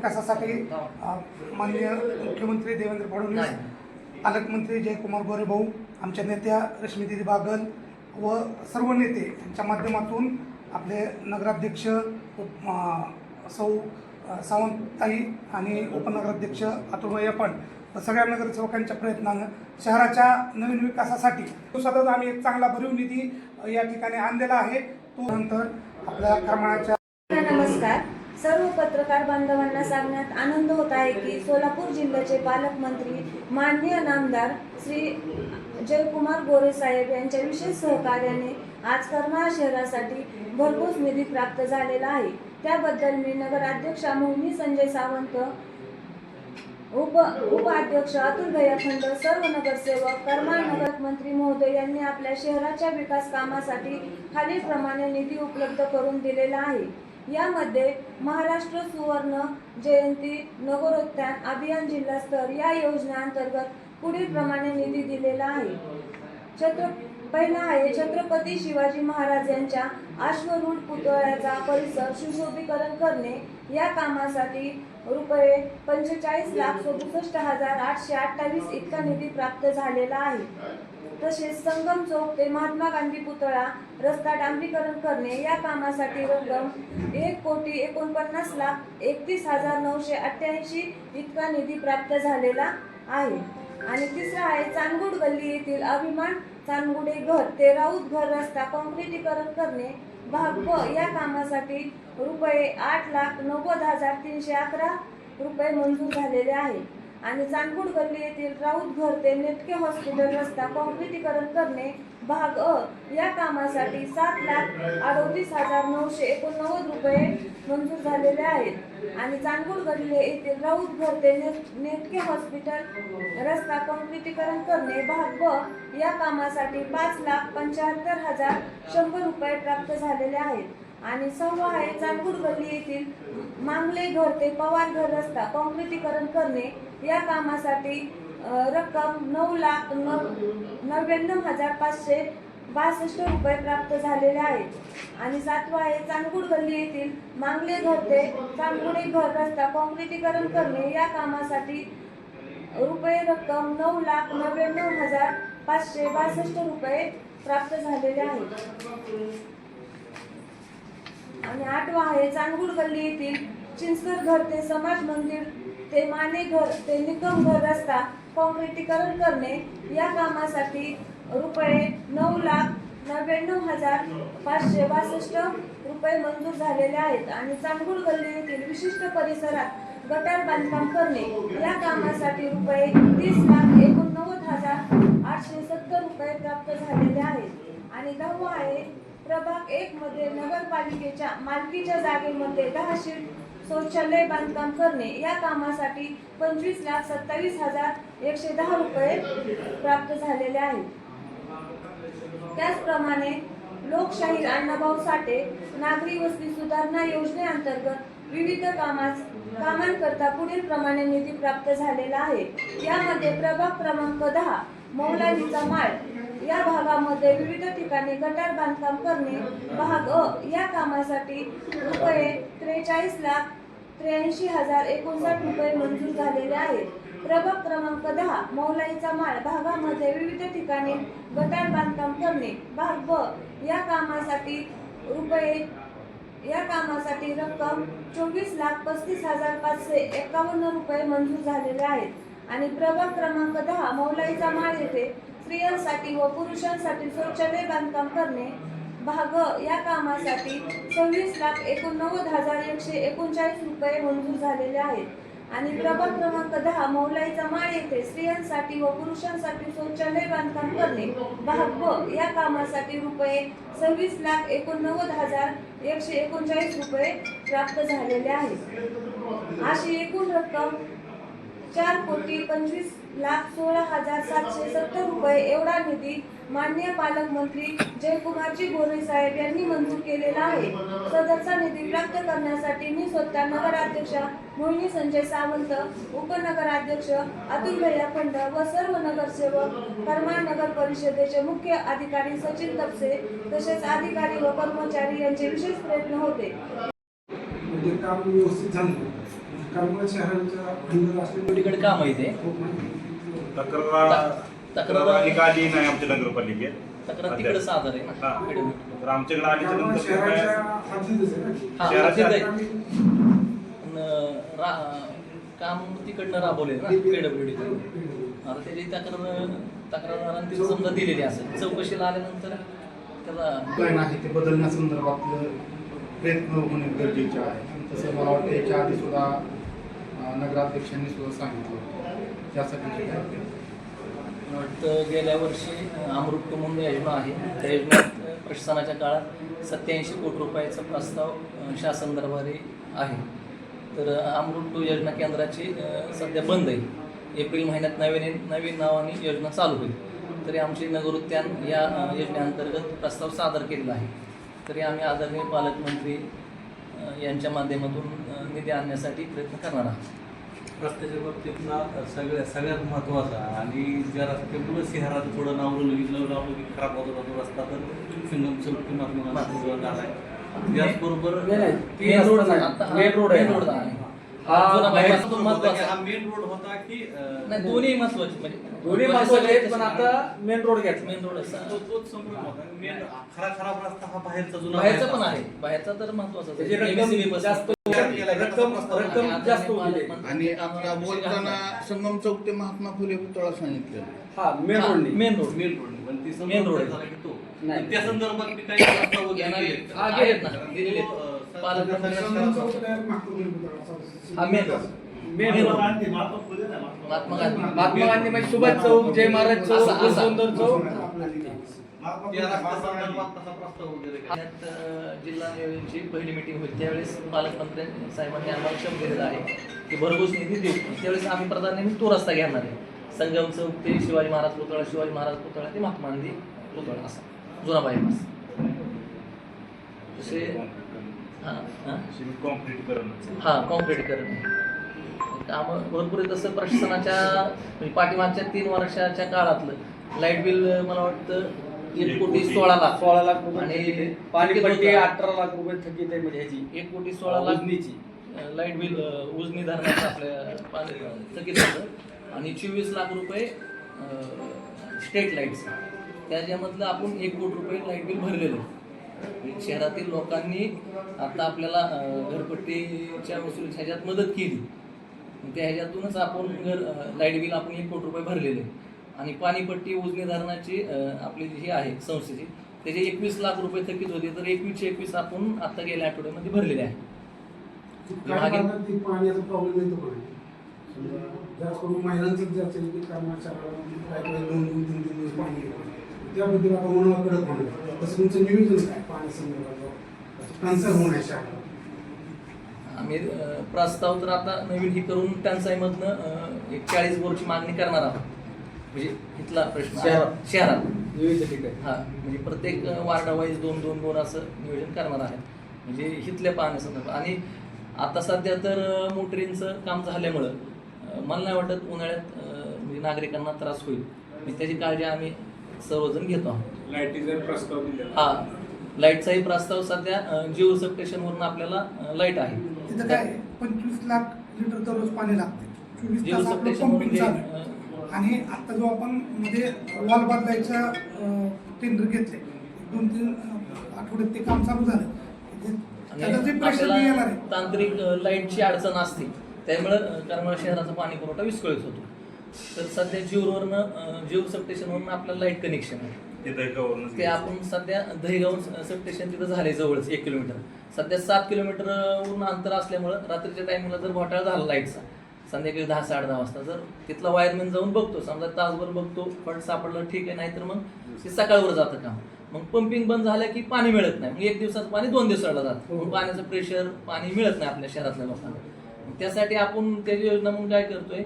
विकासासाठी माननीय मुख्यमंत्री देवेंद्र फडणवीस, पालकमंत्री जयकुमार गोरे भाऊ, आमच्या नेत्या रश्मिदेवी बागल व सर्व नेते यांच्या माध्यमातून आपले नगराध्यक्ष सौ सावंतताई आणि उपनगराध्यक्ष अतुलभाई आपण सगळ्या नगरसेवकांच्या प्रयत्नानं शहराच्या नवीन विकासासाठी सतत आम्ही एक चांगला भरीव निधी या ठिकाणी आणलेला आहे. तो नंतर आपल्या करमाळ्याच्या नमस्कार. सर्व पत्रकार बांधवांना सांगण्यात आनंद होत आहे की सोलापूर जिल्ह्याचे पालकमंत्री माननीय नामदार श्री जयकुमार गोरे साहेब यांच्या विशेष सहकार्याने आज करमाळा शहरासाठी भरघोस निधी प्राप्त झालेला आहे. त्याबद्दल मी नगराध्यक्षा मोहिनी संजय सावंत, उपाध्यक्ष अतुलभाई अखंड, सर्व नगरसेवक, करमाळा नगरमंत्री महोदय यांनी आपल्या शहराच्या विकास कामासाठी खालीलप्रमाणे निधी उपलब्ध करून दिलेला आहे. यामध्ये महाराष्ट्र सुवर्ण जयंती नगरोत्थान अभियान जिल्हास्तर या योजनेअंतर्गत पुढील प्रमाणे निधी दिलेला आहे. पहिला आहे छत्रपती शिवाजी महाराज यांच्या अश्वरूढ पुतळ्याचा परिसर सुशोभीकरण करणे. या कामासाठी रुपये 45,67,828 इतका निधी प्राप्त झालेला आहे. तसेच संगम चौक ते महात्मा गांधी पुतळा रस्ता डांबरीकरण करणे. या कामासाठी रक्कम 1,31,31,988 इतका निधी प्राप्त झालेला आहे. आणि तिसरा आहे चांदगुड गल्ली येथील अभिमान चांदगुडे घर ते राऊत घर रस्ता काँक्रिटीकरण करणे. भाग ब या कामासाठी रुपये 8,90,311 रुपये मंजूर झालेले आहे. आणि चांदगुड गल्ली येथील राऊत घर ते नेटके हॉस्पिटल रस्ता काँक्रिटीकरण करणे. भाग अ या कामासाठी 7,38,989 रुपये मंजूर झालेले आहेत. आणि चांदगुड गल्ली येथील राऊत घर ते नेटके हॉस्पिटल रस्ता काँक्रिटीकरण करणे. भाग ब या कामासाठी 5,75,100 रुपये प्राप्त झालेले आहेत. आणि सहावा आहे चांदगुड गल्ली येथील मांगले घर ते पवार घर रस्ता काँक्रिटीकरण करणे. या कामासाठी रक्कम 9,99,562 रुपये प्राप्त झालेले आहेत. आणि सातवा आहे चांदगुड गल्ली येथील मांगले घर ते चांदगुडे घर रस्ता काँक्रिटीकरण करणे. या कामासाठी रक्कम 9,99,562 रुपये प्राप्त झालेले आहेत. आणि आठवा आहे चांदगुड गल्ली येथील चिंचकर घर ते समाज मंदिर ते माने घर ते निकम घर रस्ता काँक्रिटीकरण करणे. या कामासाठी रुपये 9,99,562 रुपये मंजूर झालेले आहेत. आणि चांदगुड गल्ली येथील विशिष्ट परिसरात गटार बांधकाम करणे. या कामासाठी रुपये 30,89,870 रुपये प्राप्त झालेले आहेत. आणि 10वा आहे प्रभाग 1 मध्ये नगरपालिकेच्या मालकीच्या जागेमध्ये 10 शीट शौचालय बांधकाम करणे. या कामासाठी 25,27,110 रुपये प्राप्त झालेले आहेत. त्याचप्रमाणे लोकशाहीर अण्णाभाऊ साठे नागरी वस्ती सुधारणा योजनेअंतर्गत विविध कामांकरता पुढील प्रमाणे निधी प्राप्त झालेला आहे. यामध्ये प्रभाग क्रमांक 10 मौलालीचा माळ या भागामध्ये विविध ठिकाणी गटार बांधकाम करणे. भाग अ या कामासाठी रुपये 43,83,059 रुपये मंजूर झालेले आहेत. प्रभाग क्रमांक 10 मौलालीचा माळ भागामध्ये विविध ठिकाणी गटार बांधकाम करणे. भाग ब या कामासाठी रक्कम 24,35,551 रुपये मंजूर झालेले आहेत. आणि प्रभाग क्रमांक 10 मौलालीचा माळ येथे स्त्रियांसाठी व पुरुषांसाठी शौचालय बांधकाम करणे. भाग या कामासाठी 26,89,139 रुपये मंजूर झालेले आहेत. आणि प्रभाग क्रमांक 10 मौलालीचा माळ येथे स्त्रियांसाठी व पुरुषांसाठी शौचालय बांधकाम करणे. भाग ब या कामासाठी रुपये 26,89,139 रुपये प्राप्त झालेले आहेत. अशी एकूण रक्कम 4,25,16,770 रुपये एवढा निधी माननीय पालकमंत्री जयकुमारजी गोरे साहेब यांनी मंजूर केलेला आहे. सदरचा निधी प्राप्त करण्यासाठी मी स्वतः नगराध्यक्षा मोहिनी संजय सावंत, उपनगराध्यक्ष अतुलभाई अखंड व सर्व नगरसेवक, करमाळा नगर परिषदेचे मुख्य अधिकारी सचिन तपसे तसेच अधिकारी व कर्मचारी यांचे विशेष प्रयत्न होते. काम व्यवस्थित झालं करमाळा शहराच्या अंदर असलेले तिकडे काम आहे ते तक्रार आली का आली नाही आमच्या नगरपालिकेत तक्रार तिकडे सादर आहे ना. हा. तर आमच्याकडे आल्याच्या नंतर शहराच्या काय- हद्दीतच आहे ना. हा, शहराच्या हद्दीत आहे. काम तिकडनं राबवले ना PWD आता त्याची तक्रार तिथे समजा दिलेली असेल चौकशीला आल्यानंतर त्याला प्लॅन आहे ते बदलण्यासंदर्भातलं प्रयत्न होणे गरजेचे आहे. तसं मला वाटतं याच्या आधी सुद्धा नगराध्यक्षांनी सुद्धा सांगितलं होतं. त्यासाठी जे काय ते मला वाटतं गेल्या वर्षी अमृत कुंभ योजना आहे त्या योजनेत प्रशासनाच्या काळात 87 कोटी रुपयाचा प्रस्ताव शासन दरबारी आहे. तर अमृत योजना केंद्राची सध्या बंद आहे. एप्रिल महिन्यात नवीन नावाने योजना चालू होईल. तरी आमची नगर उद्यान या योजनेअंतर्गत प्रस्ताव सादर केलेला आहे. तरी आम्ही आदरणीय पालकमंत्री यांच्या माध्यमातून निधी आणण्यासाठी प्रयत्न करणार आहोत. रस्त्याच्या बाबतीतला सगळ्यात महत्त्वाचा आणि ज्या रस्त्यामुळे शहरात थोडं नावलौकिक खराब होत होता तो रस्ता तर सिंगम चौक झाला आहे. त्याचबरोबर मेन रोड आहे. हा महत्त्वाचा मेन रोड होता की नाही दोन्ही महत्त्वाचे म्हणजे दोन्ही महत्वाचे आहेत पण आता मेन रोड घ्यायचा. मेन रोड तोच संपूर्ण होता. मेन खराब रस्ता हा बाहेरचा जुना बाहेरचा पण आहे. बाहेरचा तर महत्त्वाचाच त्याची आहे. रक्कम MSCB बस. जास्त रक्कम जास्त होती. आणि आपला बोलताना संगम चौक ते महात्मा फुले पुतळा सांगितलं. हा main road main road main road पण ती मेन रोड आहे. झाला की तो नाही. पण त्या संदर्भात मी काही प्रस्ताव वगैरे येणार केले. आहेत. हा, आहेत ना. दिलेले आहेत. पालकमंत्री संगम चौक ते महात्मा फुले पुतळा हा main main road Mahatma Gandhi Mahatma Gandhi म्हणजे सुभाष चौक जय महाराज चौक असा- असा. सुंदर चौक त्या रस्त्यासंदर्भात तसा प्रस्ताव वगैरे केला. पुण्यात जिल्हा नियोजनची पहिली मीटिंग होती त्यावेळेस पालकमंत्री साहेबांनी आम्हाला शब्द दिलेला आहे की भरघोस निधी देऊ. त्यावेळेस आम्ही प्रधानमंत्री तो रस्ता घेणार आहे. संगम चौक ते शिवाजी महाराज पुतळा, शिवाजी महाराज पुतळा ते महात्मा गांधी पुतळा असा जुना बायपास तसे कॉन्क्रीट करणं हां कॉन्क्रीट करणं कामं भरपूर आहे. तसं प्रशासनाच्या म्हणजे पाठीमागच्या 3 वर्षाच्या काळातलं लाईट बिल मला वाटतं 1,16,00,000 16 लाख रुपये आणि थकीत आहे. पाणीपट्टी 18 लाख रुपये थकीत आहे म्हणजे ह्याची 1,16,00,000 उजनीची. लाईट बिल उजनी धरणाचं आपल्या पाणी थकीत होतं आणि 24 लाख रुपये स्टेट लाईटचं. त्याच्यामधलं आपण 1 कोटी रुपये लाईट बिल भरलेलं आहे. शहरातील लोकांनी आता आपल्याला घरपट्टीच्या वसुली ह्याच्यात मदत केली. त्या ह्याच्यातूनच आपण लाईट बिल आपण 1 कोटी रुपये भरलेले आहे. आणि पाणीपट्टी उजनी धरणाची आपली जी आहे संस्थेची त्याचे 21 लाख रुपये थकीत होते. तर 21 आपण आता गेल्या आठवड्यामध्ये भरलेले आहे. पाण्याचा प्रॉब्लेम येतो पण जास्त करून महिलांचं जास्त कामाच्या काही 2-3 दिवस पाणी येतं. त्याबद्दल आता उन्हाळा कडक होणार तसं तुमचं नियोजन काय पाण्यासंदर्भात कॅन्सर होण्याच्या आम्ही प्रस्ताव तर आता नवीन ही करून टंचाईमधनं एक 40 बोरची मागणी करणार आहोत. म्हणजे इथला प्रश्न शहरात विविध ठिकाणी हा म्हणजे प्रत्येक वार्डावाईज 2-2 असं नियोजन करणार आहे. म्हणजे इथल्या पाण्यासंदर्भात आणि आता सध्या तर मोटरींचं काम झाल्यामुळं मला नाही वाटत उन्हाळ्यात म्हणजे नागरिकांना त्रास होईल. म्हणजे त्याची काळजी आम्ही सर्वजण घेतो आहोत. लाईटीचा प्रस्ताव दिला. हा लाईटचाही प्रस्ताव सध्या जिओ सबस्टेशनवरून आपल्याला लाईट आहे. तिथं काय 25 लाख लिटर दररोज पाणी लागते. 24 जिओ तास आपलं सबस्टेशन पंपिंग चालू आहे. आणि आता जो आपण मध्ये वॉल बदलायचं टेंडर घेतले 2-3 आठवड्यात ते काम चालू झालं. त्याचं जे प्रेशर येणार आपल्याला आहे तांत्रिक लाईटची अडचण असते त्यामुळं करमाळा शहराचा पाणी पुरवठा विस्कळीत होतो. तर सध्या जिओ सबस्टेशनवरून आपल्याला लाईट कनेक्शन आहे. ते आपण सध्या दहीगाव सबस्टेशन तिथं झाले जवळच 1 किलोमीटर. सध्या 7 किलोमीटरवरून अंतर असल्यामुळं रात्रीच्या टायमिंगला जर घोटाळा झाला लाईटचा संध्याकाळी 10-10:30 वाजता जर तिथला वायरमॅन जाऊन बघतो समजा तासभर बघतो फट सापडलं ठीक आहे. नाहीतर मग ते सकाळवर जातं काम. मग पंपिंग बंद झालं की पाणी मिळत नाही. मग 1 दिवसात पाणी 2 दिवसाला जातं. मग पाण्याचं प्रेशर पाणी मिळत नाही आपल्या शहरातल्या लोकांना. त्यासाठी आपण त्याची योजना म्हणून काय करतोय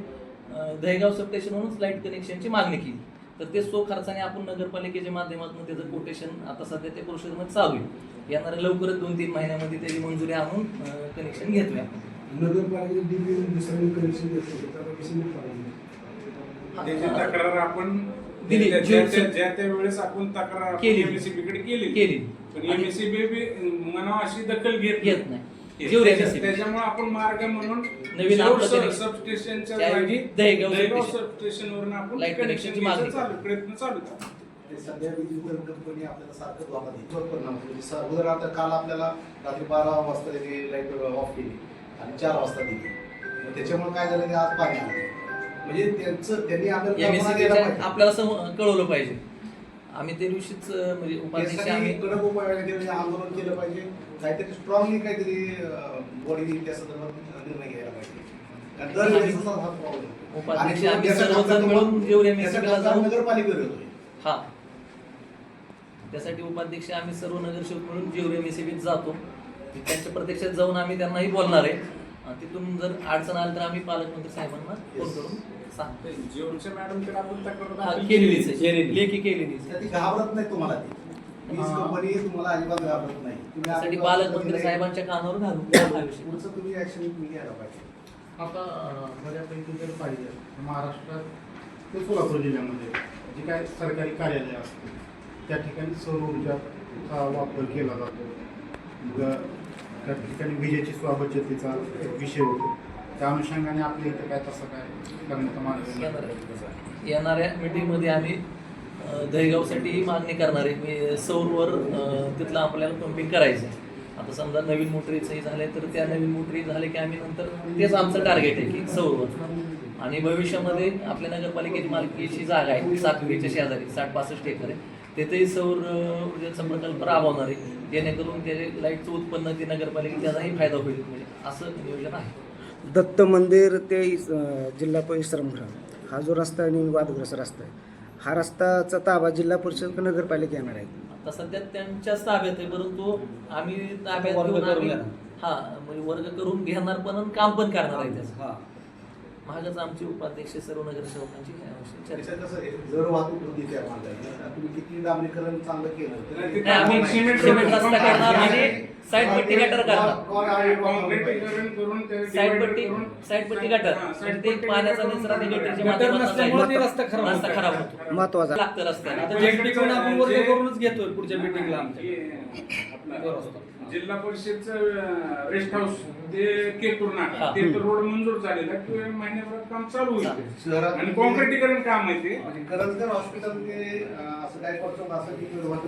दहीगाव सबस्टेशनवरूनच लाईट कनेक्शनची मागणी केली. तर ते सो खर्चाने आपण नगरपालिकेच्या माध्यमातून त्याचं कोटेशन आता सध्या ते प्रोसेसमध्ये चालू आहे. येणाऱ्या लवकरच 2-3 महिन्यामध्ये त्याची मंजुरी आणून कनेक्शन घेतोय आपण. नगरपालिकेचं डीपी दुसऱ्याने कनेक्शन देतो त्याला विषय त्याची तक्रार आपण दिली. ज्या त्या वेळेस आपण तक्रार केली. MSCB कडे केली. केली. पण MSCB म्हणावं अशी दखल घेत घेत नाही. जेवढे MSCB. त्याच्यामुळे आपण मार्ग म्हणून नवीन आपलं connection. सबस्टेशनच्या त्याऐवजी जागी दहेगाव दहेगाव substation. सबस्टेशनवरून आपण Light connection ची मागणी चालू प्रयत्न चालू करा. ते सध्या वीज वितरण कंपनी आपल्याला सारखं लावणार आहे. उदाहरणार्थ काल आपल्याला रात्री 12 वाजता त्याची लाईट ऑफ केली आणि 4 वाजता दिली. मग त्याच्यामुळे काय झालं की आज पाणी आलं. म्हणजे त्यांनी आपल्याला कल्पना द्यायला MSCB पाहिजे. आपल्याला कळवलं पाहिजे. आम्ही त्या दिवशीच म्हणजे उपाध्यक्ष त्यासाठी आम्ही कडक उपाययोजना केली, आंदोलन केलं पाहिजे. काहीतरी स्ट्रॉंगली काहीतरी बॉडी त्या संदर्भात निर्णय घ्यायला पाहिजे. कारण दरवेळेस असा हा problem होतो. उपाध्यक्ष आणि आम्ही त्यासाठी सर्वजण आपल्याला मिळून जेवढे त्यासाठी MSCB ला आपल्याला जाऊन नगरपालिकेवर येतोय. हा त्यासाठी उपाध्यक्ष आम्ही सर्व नगरसेवक मिळून जेवढे MSCB जातो त्यांच्या प्रत्यक्षात जाऊन आम्ही त्यांनाही बोलणार आहे. आणि तिथून जर अडचण आली तर आम्ही पालकमंत्री साहेबांना फोन करून सांगतो. जेवणच्या मॅडम तर आपण तक्रार हा, दाखल केलेलीच आहे. केलेली. लेखी केलेलीच आहे. ती घाबरत नाही तुम्हाला ती. वीज कंपनी तुम्हाला अजिबात घाबरत नाही. तुम्ही त्यासाठी आपल्या पालकमंत्री पद्धतीने- साहेबांच्या कानावर घालून हा विषय. पुढचं तुम्ही ऍक्शन तुम्ही घ्यायला पाहिजे. आता बऱ्यापैकी जर पाहिजे तर महाराष्ट्रात ते सोलापूर जिल्ह्यामध्ये जी काय सरकारी कार्यालय असते त्या ठिकाणी सौर ऊर्जाचा वापर केला जातो. त्या ठिकाणी विजेची स्वबचतीचा एक विषय होतो. त्या अनुषंगाने आपल्या इथं काय तसं काय करण्याचा मार्ग येणाऱ्या मीटिंगमध्ये आम्ही दहेगावसाठी मागणी करणार आहे. मी सौरवर तिथलं आपल्याला पंपिंग करायचं आहे. आता समजा नवीन मोटरीचंही झाले तर त्या नवीन मोटरी झाले की आम्ही नंतर तेच आमचं टार्गेट आहे की सौरवर. आणि भविष्यामध्ये आपल्या नगरपालिकेची मालकीची जागा आहे सातवीच्या शेजारी 60-65 एकर आहे. तेथेही सौर ऊर्जेचा प्रकल्प राबवणार आहे जेणेकरून त्याचे लाईटचं उत्पन्न ते नगरपालिकेत त्याचाही फायदा होईल. म्हणजे असं नियोजन आहे. दत्त मंदिर ते जिल्हा परिश्रमगृह हा जो रस्ता आहे आणि वादग्रस्त रस्ता आहे हा रस्ताचा ताबा जिल्हा परिषद का नगरपालिका येणार आहे. आता सध्या त्यांच्याच ताब्यात आहे परंतु आम्ही ताब्यात वर्ग घेऊन करून आम्ही घेणार. हा म्हणजे वर्ग करून घेणार पण आणि काम पण करणार आहे त्याचं. हा. महागच आमचे उपाध्यक्ष सर्व नगरसेवकांची चर्चा. त्याच्यात कसं आहे, जर वाहतूक होती त्या मार्गाने तुम्ही किती डांबरीकरण चांगलं केलं तरी नाही, आम्ही सिमेंट रस्ता करणार आणि साईड पट्टी गटर करणार. काँक्रिटीकरण करून ते साईड divider पट्टी करून- साईड पट्टी गटर हा, आणि side ते पट्टी पाण्याचा करून निचरा ते गटरच्या गटर माध्यमातून नसल्यामुळे ते जाईल. रस्ता खराब रस्ता होतो. खराब होतो. महत्वाचा लागतं रस्त्याला. आता JFD कडून आपण वर्ग करूनच घेतोय पुढच्या मीटिंगला आमच्या. आपलं जिल्हा परिषदचं रेस्ट हाऊस ते केतूर हा. नाका ते तर रोड मंजूर झालेला आहे. किंवा महिन्याभरात काम चालू होईल शहरात आणि काँक्रिटीकरण काम आहे ते. म्हणजे करंजकर हॉस्पिटलमध्ये असं काय करतो असं की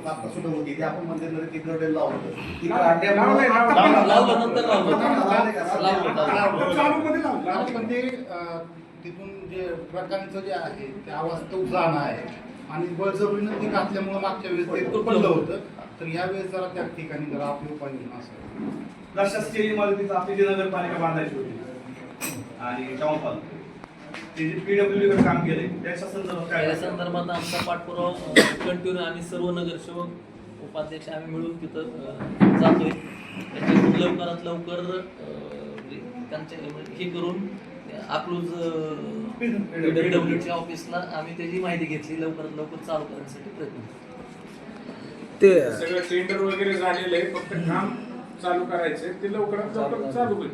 आता सुद्धा होती ते आपण मंदिर की गर्डेल लावलं ती लावलंय, लावलं नंतर लावलं. चालूमध्ये लावलं. आणि पण ते तिथून जे ट्रकांचं जे आहे ते अवास्तव जाणं आहे आणि बळजबरीनं ते घातल्यामुळे मागच्या वेळेस ते पडलं होतं. तर यावेळेस जरा त्या ठिकाणी जरा आपली उपाययोजना असेल. प्रशासकीय इमारतीत आपली जी नगरपालिका बांधायची होती आणि टाउन हॉल ते जे PWD कडे काम केलंय त्याच्या संदर्भात काय त्या संदर्भात आमचा पाठपुरावा कंटिन्यू आम्ही सर्व नगरसेवक उपाध्यक्ष आम्ही मिळून तिथं जातोय. त्याच्यातून लवकरात लवकर म्हणजे त्यांचे हे करून अकलूज PWDच्या ऑफिसला आम्ही त्याची माहिती घेतली. लवकरात लवकर चालू करण्यासाठी प्रयत्न करू. ते सगळं टेंडर वगैरे झालेलं आहे फक्त काम चालू करायचंय ते लवकरात लवकर चालू होईल.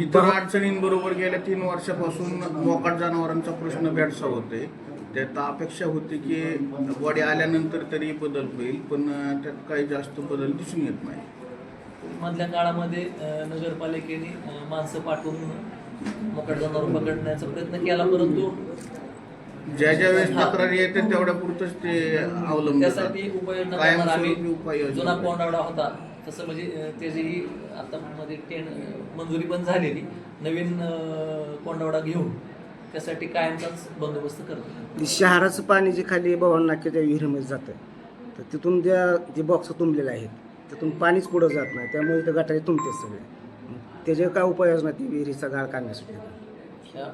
इतर अडचणींबरोबर गेल्या 3 वर्षापासून मोकाट जनावरांचा प्रश्न भेडसावतोय. त्यात अपेक्षा होती की बॉडी आल्यानंतर तरी बदल होईल पण त्यात काही जास्त बदल दिसून येत नाही. मधल्या काळामध्ये नगरपालिकेने माणसं पाठवून मोकाट जनावर पकडण्याचा प्रयत्न केला परंतु ज्या ज्या वेळेस तक्रारी येते तेवढ्या पुरतच ते अवलंबून त्यासाठी उपाययोजना करणार आम्ही. कायमस्वरूपी उपाययोजना जुना कोंडावडा होता तसं म्हणजे त्याची आता मध्ये मंजुरी पण झालेली. नवीन कोंडावडा घेऊन त्यासाठी कायमचाच बंदोबस्त करतो. शहराचं पाणी जे खाली भवन नाक्याच्या विहिरीमध्ये जातं तर तिथून जे बॉक्स तुंबलेले आहेत तिथून पाणीच पुढं जात नाही त्यामुळे ते गटारी तुंबते सगळे. त्याचे काय उपाययोजना ती विहिरीचा गाळ काढण्यासाठी? ह्या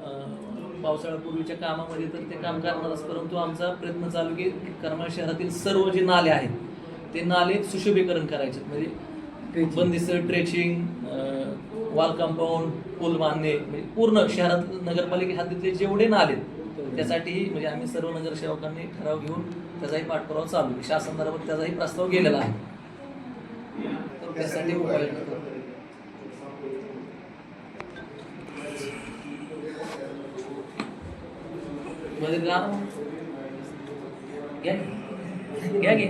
पावसाळ्यापूर्वीच्या कामामध्ये तर ते काम करणारच परंतु आमचा प्रयत्न चालू की करमाळ शहरातील सर्व जे नाले आहेत ते नाले सुशोभीकरण करायचे. म्हणजे बंदिस्त ट्रेचिंग वॉल कंपाऊंड पूल बांधणे म्हणजे पूर्ण शहरात नगरपालिके हद्दीतले जेवढे नाले त्यासाठी म्हणजे आम्ही सर्व नगरसेवकांनी ठराव घेऊन त्याचाही पाठपुरावा चालू आहे. शासनाबरोबर त्याचाही प्रस्ताव गेलेला आहे. तर त्यासाठी उपाययोजना करतो. मध्ये घ्या घ्या घ्या